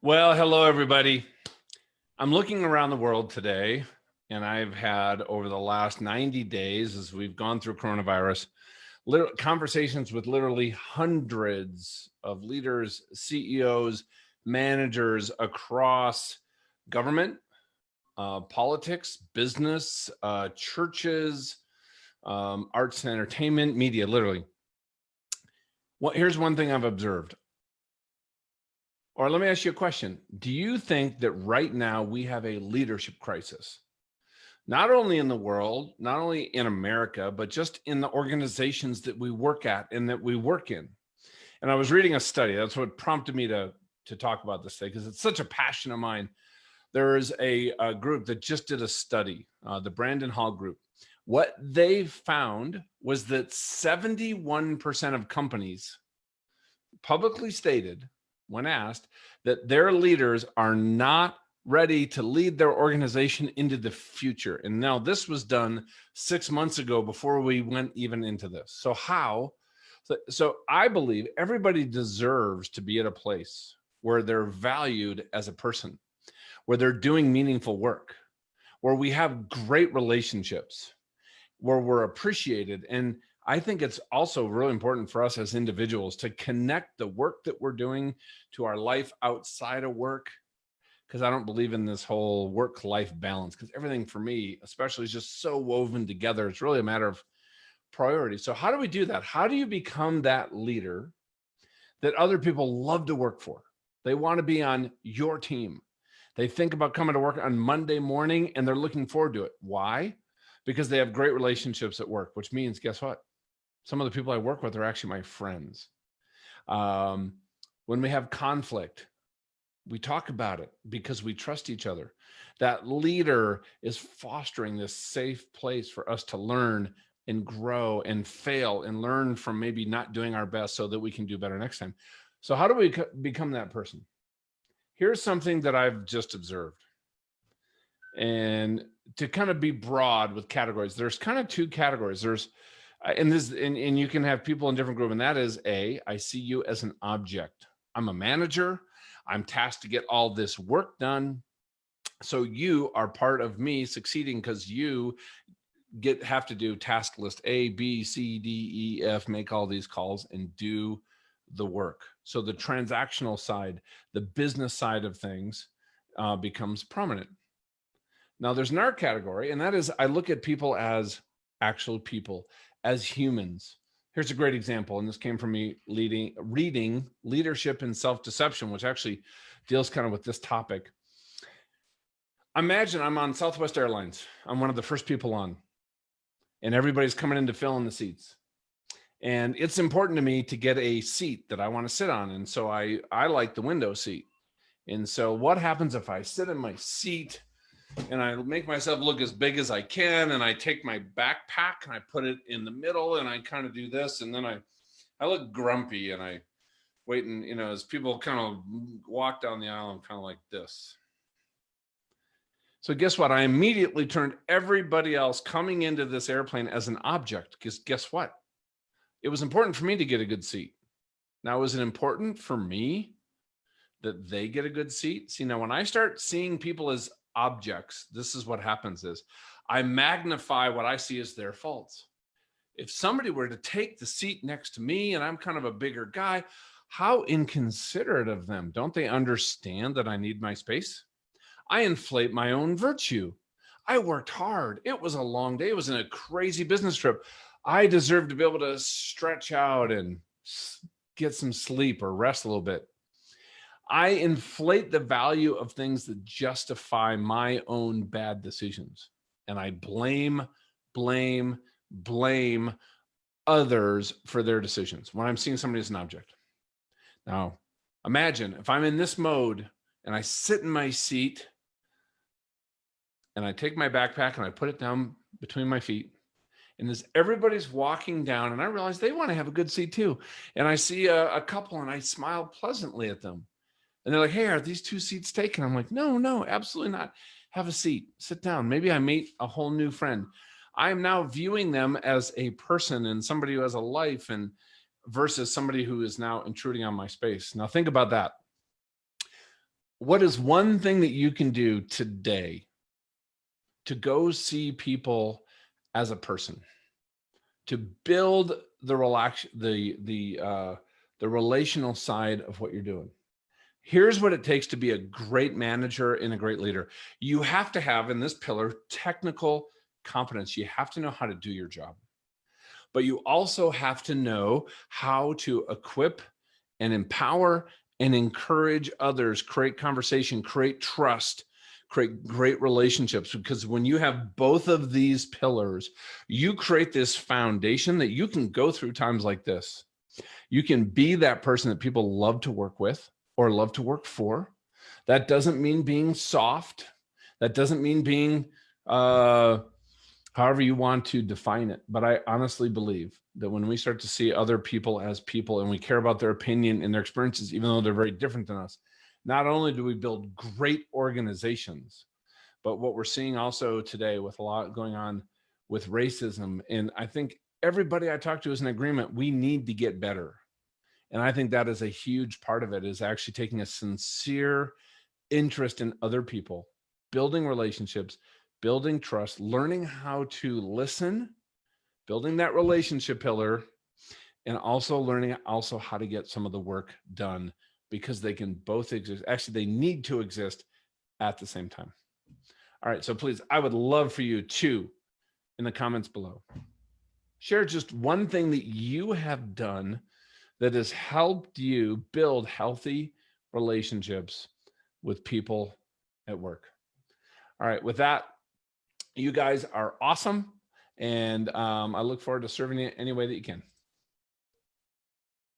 Well, hello, everybody. I'm looking around the world today, and I've had over the last 90 days, as we've gone through coronavirus, conversations with literally hundreds of leaders, CEOs, managers across government, politics, business, churches, arts and entertainment, media, literally. Well, here's one thing I've observed. Or let me ask you a question. Do you think that right now we have a leadership crisis? Not only in the world, not only in America, but just in the organizations that we work at and that we work in. And I was reading a study. That's what prompted me to talk about this today, because it's such a passion of mine. There is a group that just did a study, the Brandon Hall Group. What they found was that 71% of companies publicly stated, when asked, that their leaders are not ready to lead their organization into the future. And now this was done 6 months ago before we went even into this. So how? So I believe everybody deserves to be at a place where they're valued as a person, where they're doing meaningful work, where we have great relationships, where we're appreciated. And I think it's also really important for us as individuals to connect the work that we're doing to our life outside of work, because I don't believe in this whole work-life balance, because everything for me, especially, is just so woven together. It's really a matter of priority. So how do we do that? How do you become that leader that other people love to work for? They want to be on your team. They think about coming to work on Monday morning and they're looking forward to it. Why? Because they have great relationships at work, which means, guess what? Some of the people I work with are actually my friends. When we have conflict, we talk about it because we trust each other. That leader is fostering this safe place for us to learn and grow and fail and learn from maybe not doing our best so that we can do better next time. So how do we become that person? Here's something that I've just observed. And to kind of be broad with categories, there's kind of two categories. There's and you can have people in different groups, and that is I see you as an object. I'm a manager. I'm tasked to get all this work done. So you are part of me succeeding because you have to do task list A, B, C, D, E, F, make all these calls and do the work. So the transactional side, the business side of things becomes prominent. Now there's another category, and that is I look at people as actual people, as humans. Here's a great example, and this came from me reading Leadership and Self-Deception, which actually deals kind of with this topic. Imagine I'm on Southwest Airlines. I'm one of the first people on, and everybody's coming in to fill in the seats. And it's important to me to get a seat that I want to sit on, and so I like the window seat. And so what happens if I sit in my seat and I make myself look as big as I can, and I take my backpack and I put it in the middle, and I kind of do this, and then I look grumpy, and I wait, and as people kind of walk down the aisle, I'm kind of like this. So guess what? I immediately turned everybody else coming into this airplane as an object, because guess what? It was important for me to get a good seat. Now, is it important for me that they get a good seat? See, now when I start seeing people as objects, this is what happens is I magnify what I see as their faults. If somebody were to take the seat next to me and I'm kind of a bigger guy, how inconsiderate of them. Don't they understand that I need my space? I inflate my own virtue. I worked hard. It was a long day. It was a crazy business trip. I deserve to be able to stretch out and get some sleep or rest a little bit. I inflate the value of things that justify my own bad decisions. And I blame others for their decisions when I'm seeing somebody as an object. Now, imagine if I'm in this mode and I sit in my seat and I take my backpack and I put it down between my feet. And as everybody's walking down, and I realize they want to have a good seat too. And I see a couple and I smile pleasantly at them. And they're like, hey, are these two seats taken? I'm like, no, absolutely not. Have a seat, sit down. Maybe I meet a whole new friend. I am now viewing them as a person and somebody who has a life, and versus somebody who is now intruding on my space. Now think about that. What is one thing that you can do today to go see people as a person, to build the the relational side of what you're doing? Here's what it takes to be a great manager and a great leader. You have to have in this pillar technical competence. You have to know how to do your job, but you also have to know how to equip and empower and encourage others, create conversation, create trust, create great relationships. Because when you have both of these pillars, you create this foundation that you can go through times like this. You can be that person that people love to work with or love to work for. That doesn't mean being soft. That doesn't mean being however you want to define it. But I honestly believe that when we start to see other people as people and we care about their opinion and their experiences, even though they're very different than us, not only do we build great organizations, but what we're seeing also today with a lot going on with racism, and I think everybody I talk to is in agreement, we need to get better. And I think that is a huge part of it, is actually taking a sincere interest in other people, building relationships, building trust, learning how to listen, building that relationship pillar, and also learning also how to get some of the work done, because they can both exist. Actually, they need to exist at the same time. All right, so please, I would love for you to, in the comments below, share just one thing that you have done that has helped you build healthy relationships with people at work. All right, with that, you guys are awesome. And I look forward to serving you any way that you can.